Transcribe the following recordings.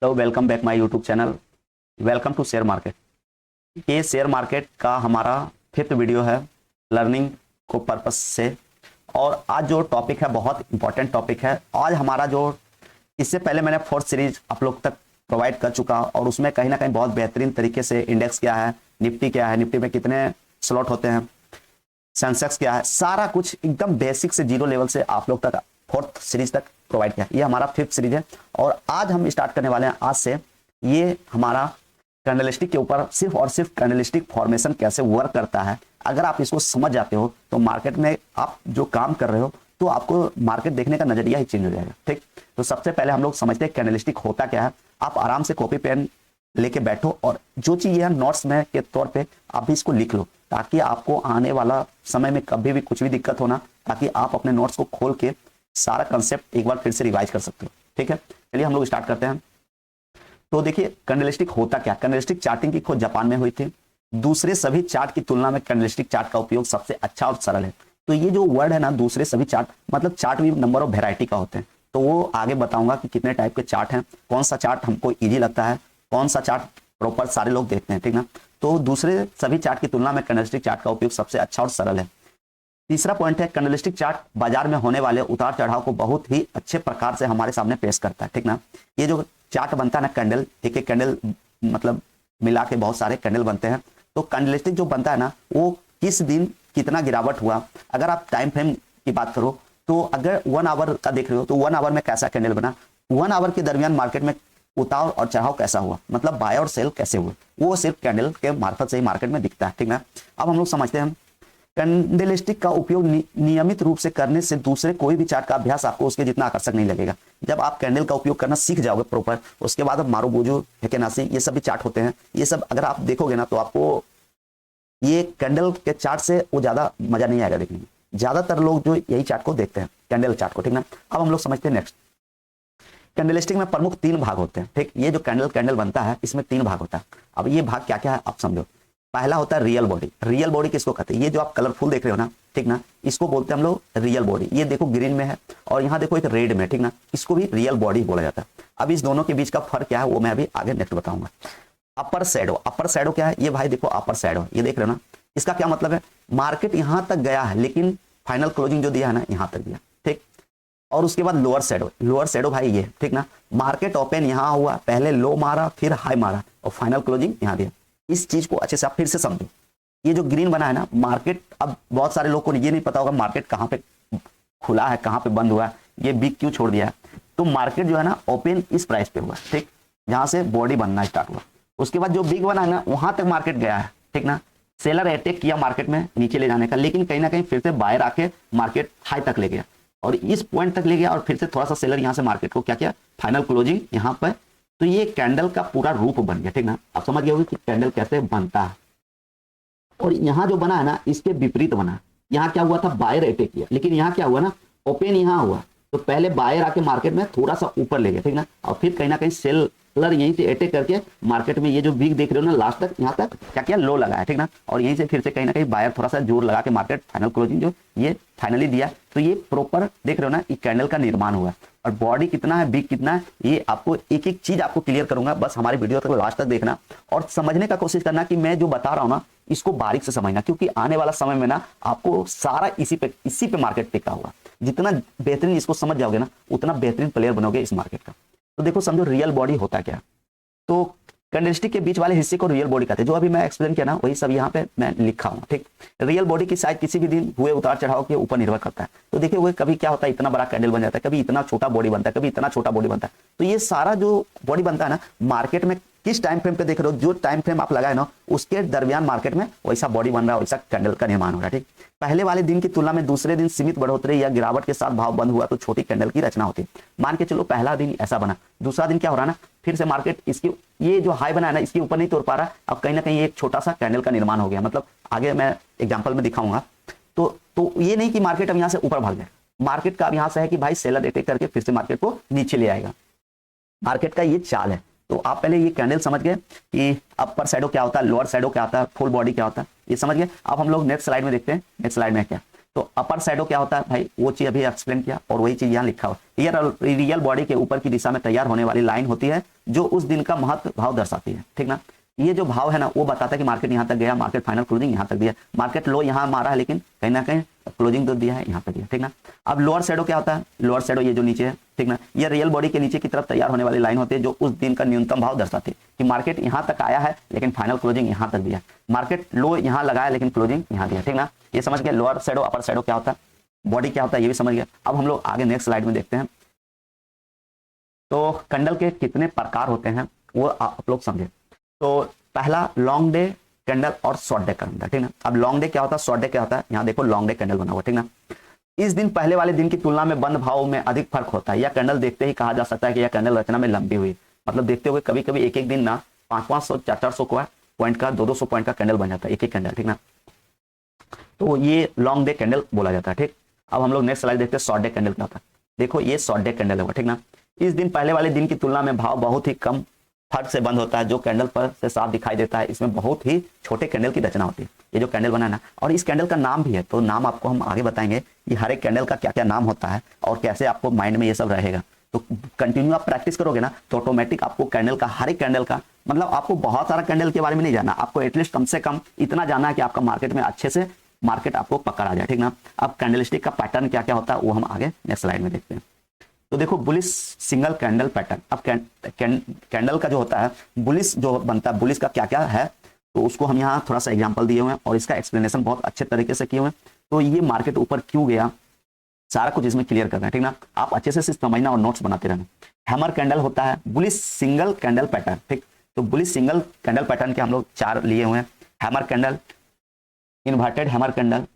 तो welcome back my YouTube channel. Welcome to share market. ये share market का हमारा 5th वीडियो है लर्निंग को पर्पस से। और आज जो टॉपिक है बहुत इंपॉर्टेंट टॉपिक है। आज हमारा जो इससे पहले मैंने 4th सीरीज आप लोग तक प्रोवाइड कर चुका और उसमें कहीं ना कहीं बहुत बेहतरीन तरीके से इंडेक्स क्या है, निफ्टी क्या है, निफ्टी में कितने स्लॉट होते हैं, सेंसेक्स क्या है, सारा कुछ एकदम बेसिक से जीरो लेवल से आप लोग तक 4th सीरीज तक प्रोवाइड किया। ये हमारा 5th सीरीज है और आज हम स्टार्ट करने वाले हैं आज से ये हमारा कैंडलस्टिक के ऊपर सिर्फ और सिर्फ कैंडलस्टिक फॉर्मेशन कैसे वर्क करता है। अगर आप इसको समझ जाते हो तो मार्केट में आप जो काम कर रहे हो तो आपको मार्केट देखने का नजरिया ही चेंज हो जाएगा। ठीक, तो सबसे पहले हम लोग समझते हैं कैंडलस्टिक होता क्या है। आप आराम से कॉपी पेन लेके बैठो और जो चीज है नोट्स में के तौर पे आप भी इसको लिख लो ताकि आपको आने वाला समय में कभी भी कुछ भी दिक्कत हो ना, ताकि आप अपने नोट्स को खोल के सारा कंसेप्ट एक बार फिर से रिवाइज कर सकते हो। ठीक है, चलिए हम लोग स्टार्ट करते हैं। तो देखिए कैंडलस्टिक होता क्या। कैंडलस्टिक चार्टिंग की खोज जापान में हुई थी। दूसरे सभी चार्ट की तुलना में कैंडलस्टिक चार्ट का उपयोग सबसे अच्छा और सरल है। तो ये जो वर्ड है ना, दूसरे सभी चार्ट मतलब चार्ट भी नंबर ऑफ वेराइटी का होते हैं। तो वो आगे बताऊंगा कि कितने टाइप के चार्ट हैं, कौन सा चार्ट हमको ईजी लगता है, कौन सा चार्ट प्रॉपर सारे लोग देखते हैं। ठीक ना, तो दूसरे सभी चार्ट की तुलना में कैंडलस्टिक चार्ट का उपयोग सबसे अच्छा और सरल है। तीसरा पॉइंट है कैंडलस्टिक चार्ट बाजार में होने वाले उतार चढ़ाव को बहुत ही अच्छे प्रकार से हमारे सामने पेश करता है। ठीक ना, ये जो चार्ट बनता है ना, कैंडल एक एक कैंडल मतलब मिला के बहुत सारे कैंडल बनते हैं। तो कैंडलस्टिक जो बनता है ना, वो किस दिन कितना गिरावट हुआ, अगर आप टाइम फ्रेम की बात करो तो अगर 1 आवर का देख रहे हो तो 1 आवर में कैसा कैंडल बना, 1 आवर के दरमियान मार्केट में उतार और चढ़ाव कैसा हुआ, मतलब बाय और सेल कैसे हुए, वो सिर्फ कैंडल के मार्फत से ही मार्केट में दिखता है। ठीक ना, अब हम लोग समझते हैं कैंडलस्टिक का उपयोग नियमित रूप से करने से दूसरे कोई भी चार्ट का अभ्यास आपको उसके जितना आकर्षक नहीं लगेगा। जब आप कैंडल का उपयोग करना सीख जाओगे प्रॉपर, उसके बाद अब मारो बोझो हेकेनासी ये सब भी चार्ट होते हैं, ये सब अगर आप देखोगे ना तो आपको ये कैंडल के चार्ट से वो ज्यादा मजा नहीं आएगा देखने में। ज्यादातर लोग जो यही चार्ट को देखते हैं, कैंडल चार्ट को। ठीक ना, अब हम लोग समझते हैं नेक्स्ट। कैंडलस्टिक में प्रमुख 3 भाग होते हैं। ठीक, ये जो कैंडल बनता है इसमें 3 भाग होता है। अब ये भाग क्या क्या है आप समझो। पहला होता है रियल बॉडी। रियल बॉडी किसको कहते हैं, ये जो आप कलरफुल देख रहे हो ना, ठीक ना, इसको बोलते हैं हम लोग रियल बॉडी। ये देखो ग्रीन में है और यहाँ देखो एक रेड में, ठीक ना, इसको भी रियल बॉडी बोला जाता है। अब इस दोनों के बीच का फर्क क्या है वो मैं अभी आगे नेक्स्ट बताऊंगा। अपर शैडो, अपर शैडो क्या है, ये भाई देखो अपर शैडो, ये देख रहे हो ना, इसका क्या मतलब है, मार्केट यहां तक गया है लेकिन फाइनल क्लोजिंग जो दिया है ना यहां तक दिया। ठीक, और उसके बाद लोअर शैडो, लोअर शैडो भाई ये, ठीक ना, मार्केट ओपन यहां हुआ, पहले लो मारा फिर हाई मारा और फाइनल क्लोजिंग यहां दिया। इस चीज को अच्छे से आप फिर से समझो। ये जो ग्रीन बना है ना मार्केट, अब बहुत सारे लोगों को ये नहीं पता होगा मार्केट कहां पे खुला है कहां पे बंद हुआ है, ये बिग क्यों छोड़ दिया है। तो मार्केट जो है ना ओपन इस प्राइस पे हुआ, ठीक, जहां से बॉडी बनना स्टार्ट हुआ, उसके बाद जो बिग बना है ना वहां तक मार्केट गया है। ठीक ना, सेलर अटैक किया मार्केट में नीचे ले जाने का, लेकिन कहीं ना कहीं फिर से बायर आके मार्केट हाई तक ले गया और इस पॉइंट तक ले गया और फिर से थोड़ा सा सेलर यहां से मार्केट को क्या किया, फाइनल क्लोजिंग यहां पर। तो ये कैंडल का पूरा रूप बन गया। ठीक ना, आप समझ गए होंगे कि कैंडल कैसे बनता है। और यहाँ जो बना है ना इसके विपरीत बना। यहाँ क्या हुआ था, बायर अटैक किया, लेकिन यहाँ क्या हुआ ना, ओपन यहाँ हुआ तो पहले बायर आके मार्केट में थोड़ा सा ऊपर ले गया। ठीक ना, और फिर कहीं ना कहीं सेलर यहीं से अटैक करके मार्केट में ये जो बिग देख रहे हो ना लास्ट तक यहाँ तक क्या किया, लो लगाया। ठीक ना, और यहीं से फिर से कहीं ना कहीं बायर थोड़ा सा जोर लगा के मार्केट फाइनल क्लोजिंग जो ये फाइनली दिया। तो ये प्रॉपर देख रहे हो ना, ये कैंडल का निर्माण हुआ और बॉडी कितना है, बिग कितना है, ये आपको एक एक चीज आपको क्लियर करूंगा। बस हमारी वीडियो तक लास्ट तक देखना और समझने का कोशिश करना कि मैं जो बता रहा हूं ना इसको बारीक से समझना, क्योंकि आने वाला समय में ना आपको सारा इसी पे मार्केट टिका हुआ। जितना बेहतरीन इसको समझ जाओगे ना उतना बेहतरीन प्लेयर बनोगे इस मार्केट का। तो देखो समझो रियल बॉडी होता क्या। तो कैंडलस्टिक के बीच वाले हिस्से को रियल बॉडी कहते हैं। जो अभी मैं एक्सप्लेन किया ना वही सब यहाँ पे मैं लिखा हूँ। ठीक, रियल बॉडी की साइज किसी भी दिन हुए उतार चढ़ाव के ऊपर निर्भर करता है। तो देखिए वो कभी क्या होता है, इतना बड़ा कैंडल बन जाता है, कभी इतना छोटा बॉडी बनता है, कभी इतना छोटा बॉडी बनता है। तो ये सारा जो बॉडी बनता है ना मार्केट में किस टाइम फ्रेम पे देख रहे हो, जो टाइम फ्रेम आप लगाए ना उसके दरमियान मार्केट में वैसा बॉडी बन रहा है, वैसा कैंडल का निर्माण हो रहा है। ठीक, पहले वाले दिन की तुलना में दूसरे दिन सीमित बढ़ोतरी या गिरावट के साथ भाव बंद हुआ तो छोटी कैंडल की रचना होती है। मान के चलो पहला दिन ऐसा बना, दूसरा दिन क्या हो रहा है ना, फिर से मार्केट इसकी ये जो हाई बना है ना इसके ऊपर नहीं तोड़ पा रहा, अब कहीं ना कहीं एक छोटा सा कैंडल का निर्माण हो गया। मतलब आगे मैं एग्जांपल में दिखाऊंगा। तो ये नहीं कि मार्केट अब यहाँ से ऊपर भाग जाए, मार्केट का अब यहाँ से है कि भाई सेलर अटैक करके फिर से मार्केट को नीचे ले आएगा। मार्केट का ये चाल है। तो आप पहले ये कैंडल समझ गए कि अपर शैडो क्या होता है, लोअर शैडो क्या होता है, फुल बॉडी क्या होता है, ये समझ गए। अब हम लोग नेक्स्ट स्लाइड में देखते हैं। नेक्स्ट स्लाइड में क्या, तो अपर शैडो क्या होता है भाई, वो चीज अभी एक्सप्लेन किया और वही चीज यहाँ लिखा हुआ। ये रियल बॉडी के ऊपर की दिशा में तैयार होने वाली लाइन होती है जो उस दिन का महत्व भाव दर्शाती है, ठीक ना। ये जो भाव है ना वो बताता है कि मार्केट यहाँ तक गया, मार्केट फाइनल क्लोजिंग यहाँ तक दिया, मार्केट लो यहाँ मारा है लेकिन कहीं ना कहीं क्लोजिंग तो दिया है यहाँ पे दिया, ठीक ना। अब लोअर शैडो क्या होता है, लोअर शैडो ये जो नीचे है, ठीक ना, ये रियल बॉडी के नीचे की तरफ तैयार होने वाली लाइन होती है जो उस दिन का न्यूनतम भाव दर्शाती है कि मार्केट यहाँ तक आया है लेकिन फाइनल क्लोजिंग यहाँ तक दिया, मार्केट लो यहाँ लगाया लेकिन क्लोजिंग यहाँ दिया, ठीक ना। ये समझ गया लोअर शैडो अपर शैडो क्या होता है, बॉडी क्या होता है ये भी समझ गया। अब हम लोग आगे नेक्स्ट स्लाइड में देखते हैं। तो कैंडल के कितने प्रकार होते हैं वो आप लोग समझे। तो पहला लॉन्ग डे कैंडल और शॉर्ट डे कैंडल, ठीक ना। अब लॉन्ग डे क्या होता है, शॉर्ट डे क्या होता है, यहाँ देखो लॉन्ग डे कैंडल बना हुआ, ठीक ना। इस दिन पहले वाले दिन की तुलना में बंद भाव में अधिक फर्क होता है। यह कैंडल देखते ही कहा जा सकता है कि यह कैंडल रचना में लंबी हुई, मतलब देखते हुए कभी कभी एक एक दिन ना 500 400 पॉइंट का 200 पॉइंट का कैंडल बन जाता है एक एक कैंडल, ठीक ना। तो ये लॉन्ग डे कैंडल बोला जाता है, ठीक। अब हम लोग नेक्स्ट स्लाइड देखते हैं शॉर्ट डे कैंडल क्या होता है। देखो ये शॉर्ट डे कैंडल होगा, ठीक ना। इस दिन पहले वाले दिन की तुलना में भाव बहुत ही कम फर्क से बंद होता है, जो कैंडल पर से साफ दिखाई देता है। इसमें बहुत ही छोटे कैंडल की रचना होती है। ये जो कैंडल बना ना, और इस कैंडल का नाम भी है, तो नाम आपको हम आगे बताएंगे कि हर एक कैंडल का क्या क्या नाम होता है और कैसे आपको माइंड में ये सब रहेगा। तो कंटिन्यू आप प्रैक्टिस करोगे ना तो ऑटोमेटिक आपको कैंडल का हर एक कैंडल का मतलब आपको बहुत सारा कैंडल के बारे में नहीं जानना, आपको एटलीस्ट कम से कम इतना जानना है कि आपका मार्केट में अच्छे से मार्केट आपको पकड़ आ जाए, ठीक ना। अब कैंडलस्टिक का पैटर्न क्या क्या होता है वो हम आगे नेक्स्ट स्लाइड में देखते हैं। तो देखो बुलिश सिंगल कैंडल पैटर्न। अब कैंडल का जो होता है बुलिश जो बनता है, बुलिश का क्या क्या है तो उसको हम यहाँ थोड़ा सा एग्जांपल दिए हुए हैं और इसका एक्सप्लेनेशन बहुत अच्छे तरीके से किए हुए हैं। तो ये मार्केट ऊपर क्यों गया सारा कुछ इसमें क्लियर करना है, ठीक ना। आप अच्छे से समझना और नोट्स बनाते रहना। हैमर कैंडल होता है बुलिश सिंगल कैंडल पैटर्न, ठीक। तो बुलिश सिंगल कैंडल पैटर्न के हम लोग 4 लिए हुए हैं, hammer candle, inverted hammer candle,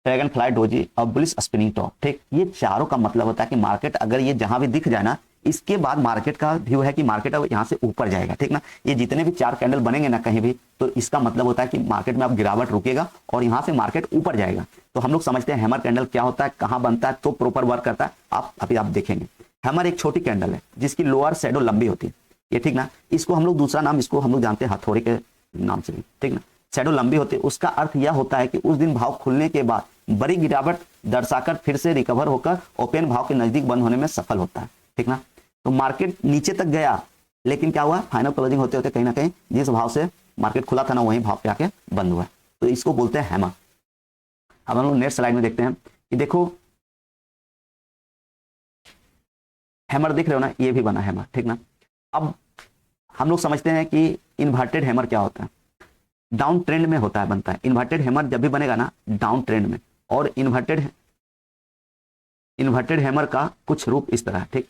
dragon fly doji और बुलिश स्पिनिंग टॉप, ठीक। ये चारों का मतलब होता है कि मार्केट अगर ये जहां भी दिख जाए ना, इसके बाद मार्केट का व्यू है कि मार्केट अब यहाँ से ऊपर जाएगा, ठीक ना। ये जितने भी 4 कैंडल बनेंगे ना कहीं भी, तो इसका मतलब होता है कि मार्केट में अब गिरावट रुकेगा और यहाँ से मार्केट ऊपर जाएगा। तो हम लोग समझते हैं हैमर कैंडल क्या होता है, कहाँ बनता है, तो प्रॉपर वर्क करता है आप अभी आप देखेंगे। हैमर एक छोटी कैंडल है जिसकी लोअर शैडो लंबी होती है, ये ठीक ना। इसको हम लोग दूसरा नाम इसको हम लोग जानते हैं हथौड़ी के नाम से भी, ठीक ना। शैडो लंबी होती है, उसका अर्थ यह होता है कि उस दिन भाव खुलने के बाद बड़ी गिरावट दर्शाकर फिर से रिकवर होकर ओपन भाव के नजदीक बंद होने में सफल होता है, ठीक ना। तो मार्केट नीचे तक गया लेकिन क्या हुआ, फाइनल क्लोजिंग होते होते कहीं ना कहीं जिस भाव से मार्केट खुला था ना वही भाव पे आके बंद हुआ, तो इसको बोलते हैं हैमर। अब हम लोग नेक्स्ट स्लाइड में देखते हैं कि देखो हैमर दिख रहे हो ना, ये भी बना हैमर, ठीक ना। अब हम लोग समझते हैं कि इन्वर्टेड हैमर क्या होता है, डाउन ट्रेंड में होता है, बनता है। इन्वर्टेड हैमर जब भी बनेगा ना डाउन ट्रेंड में, और इन्वर्टेड हैमर का कुछ रूप इस तरह है, ठीक।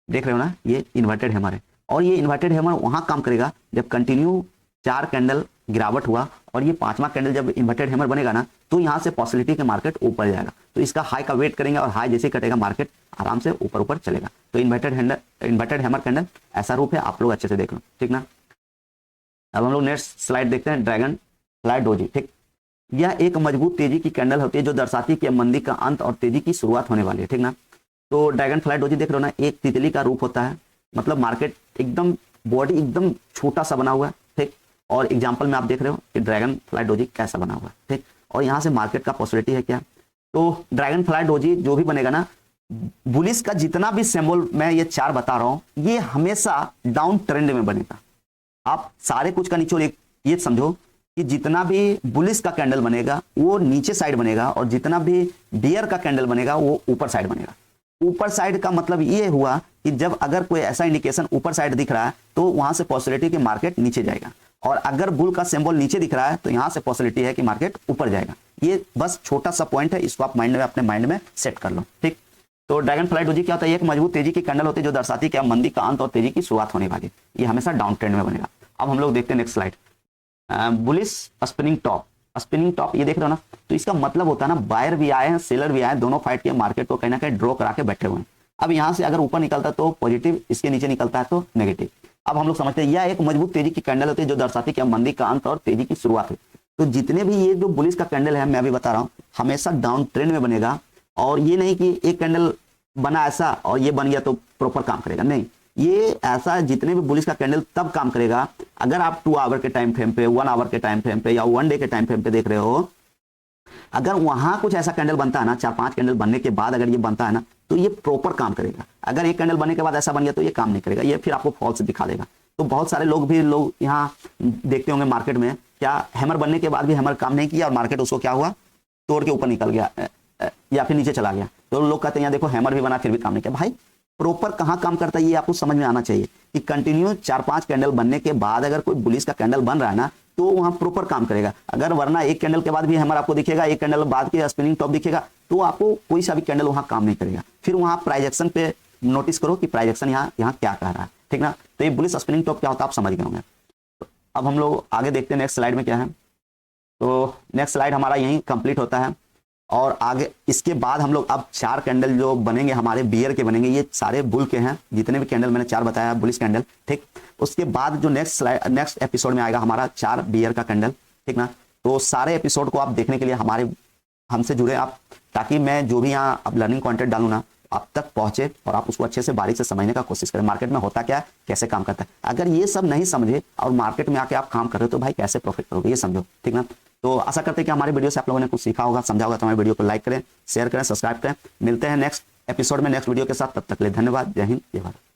देख रहे हो ना, ये इन्वर्टेड हैमर है और ये इन्वर्टेड हैमर वहां काम करेगा जब कंटिन्यू 4 कैंडल गिरावट हुआ और ये 5वां कैंडल जब इन्वर्टेड हैमर बनेगा ना तो यहाँ से पॉसिबिलिटी के मार्केट ऊपर जाएगा। तो इसका हाई का वेट करेंगे और हाई जैसे कटेगा मार्केट आराम से ऊपर ऊपर चलेगा। तो इन्वर्टेड हैमर कैंडल ऐसा रूप है, आप लोग अच्छे से देख लो, ठीक ना। अब हम लोग नेक्स्ट स्लाइड देखते हैं, ड्रैगन फ्लाई डोजी, ठीक। यह एक मजबूत तेजी की कैंडल होती है जो दर्शाती है कि मंदी का अंत और तेजी की शुरुआत होने वाली है, ठीक ना। तो ड्रैगन फ्लाई डोजी देख रहे हो ना, एक तितली का रूप होता है, मतलब मार्केट एकदम बॉडी एकदम छोटा सा बना हुआ है, ठीक। और एग्जांपल में आप देख रहे हो कि ड्रैगन फ्लाई डोजी कैसा बना हुआ है, ठीक। और यहाँ से मार्केट का पॉसिबिलिटी है क्या, तो ड्रैगन फ्लाई डोजी जो भी बनेगा ना, बुलिश का जितना भी सिंबल मैं ये 4 बता रहा हूँ ये हमेशा डाउन ट्रेंड में बनेगा। आप सारे कुछ का निचोड़ ये समझो कि जितना भी बुलिश का कैंडल बनेगा वो नीचे साइड बनेगा और जितना भी बियर का कैंडल बनेगा वो ऊपर साइड बनेगा। ऊपर साइड का मतलब ये हुआ कि जब अगर कोई ऐसा इंडिकेशन ऊपर साइड दिख रहा है तो वहां से पॉसिबिलिटी कि मार्केट नीचे जाएगा, और अगर बुल का सिंबल नीचे दिख रहा है तो यहां से पॉसिबिलिटी है कि मार्केट ऊपर जाएगा। ये बस छोटा सा पॉइंट है, इसको आप माइंड में अपने माइंड में सेट कर लो, ठीक। तो ड्रैगन फ्लाई डोजी क्या होता है, एक मजबूत तेजी की कैंडल होती है जो दर्शाती है कि मंदी का अंत और तेजी की शुरुआत होने वाली है। ये हमेशा डाउन ट्रेंड में बनेगा। अब हम लोग देखते हैं next slide, bullish spinning top. Spinning top ये देख रहे हो ना, तो इसका मतलब होता है ना बायर भी आए हैं सेलर भी आए, दोनों फाइट के मार्केट को कहीं ना कहीं ड्रॉ करा के बैठे हुए हैं। अब यहाँ से अगर ऊपर निकलता है तो पॉजिटिव, इसके नीचे निकलता है तो नेगेटिव। अब हम लोग समझते हैं यह एक मजबूत तेजी की कैंडल होती है जो दर्शाती है कि मंदी का अंत और तेजी की शुरुआत है। तो जितने भी ये जो बुलिश का कैंडल है मैं अभी बता रहा हूँ हमेशा डाउन ट्रेंड में बनेगा, और ये नहीं कि एक कैंडल बना ऐसा और ये बन गया तो प्रॉपर काम करेगा, नहीं। ये ऐसा जितने भी बुलिश का कैंडल तब काम करेगा अगर आप 2 आवर के टाइम फ्रेम पे, 1 आवर के टाइम फ्रेम पे या 1 डे के टाइम फ्रेम पे देख रहे हो, अगर वहां कुछ ऐसा कैंडल बनता है ना, 4-5 कैंडल बनने के बाद अगर ये बनता है ना, तो ये प्रॉपर काम करेगा। अगर एक कैंडल बनने के बाद ऐसा बन गया तो ये काम नहीं करेगा, ये फिर आपको फॉल्स दिखा देगा। तो बहुत सारे लोग यहाँ देखते होंगे मार्केट में, क्या हैमर बनने के बाद भी हैमर काम नहीं किया और मार्केट उसको क्या हुआ, तोड़ के ऊपर निकल गया या फिर नीचे चला गया। तो लोग कहते हैं यहाँ देखो हैमर भी बना फिर भी काम नहीं किया। भाई प्रॉपर कहाँ काम करता है ये आपको समझ में आना चाहिए कि कंटिन्यू 4-5 कैंडल बनने के बाद अगर कोई बुलिश का कैंडल बन रहा है ना, तो वहां प्रॉपर काम करेगा। अगर वरना एक कैंडल के बाद भी हैमर आपको दिखेगा, एक कैंडल बाद के स्पिनिंग टॉप दिखेगा, तो आपको कोई सा भी कैंडल वहां काम नहीं करेगा। फिर वहां प्राइस एक्शन पे नोटिस करो कि प्राइस एक्शन यहाँ क्या कह रहा है, ठीक ना। तो ये बुलिश स्पिनिंग टॉप क्या होता है आप समझ गए होंगे। अब हम लोग आगे देखते हैं नेक्स्ट स्लाइड में क्या है। तो नेक्स्ट स्लाइड हमारा यहीं कंप्लीट होता है और आगे इसके बाद हम लोग अब 4 कैंडल जो बनेंगे हमारे बियर के बनेंगे, ये सारे बुल के हैं, जितने भी कैंडल मैंने 4 बताया बुलिश कैंडल, ठीक। उसके बाद जो नेक्स्ट एपिसोड में आएगा हमारा 4 बियर का कैंडल, ठीक ना। तो सारे एपिसोड को आप देखने के लिए हमसे जुड़े आप, ताकि मैं जो भी यहाँ अब लर्निंग कंटेंट डालूँ ना, आप तक पहुंचे और आप उसको अच्छे से बारीक से समझने का कोशिश करें। मार्केट में होता क्या है, कैसे काम करता है। अगर ये सब नहीं समझे और मार्केट में आके आप काम कर रहे हो तो भाई कैसे प्रॉफिट करोगे, ये समझो, ठीक ना। तो आशा करते हैं कि हमारी वीडियो से आप लोगों ने कुछ सीखा होगा, समझा होगा। तो हमारी वीडियो को लाइक करें, शेयर करें, सब्सक्राइब करें। मिलते हैं नेक्स्ट एपिसोड में नेक्स्ट वीडियो के साथ, तब तक के लिए धन्यवाद। जय हिंद, जय भारत।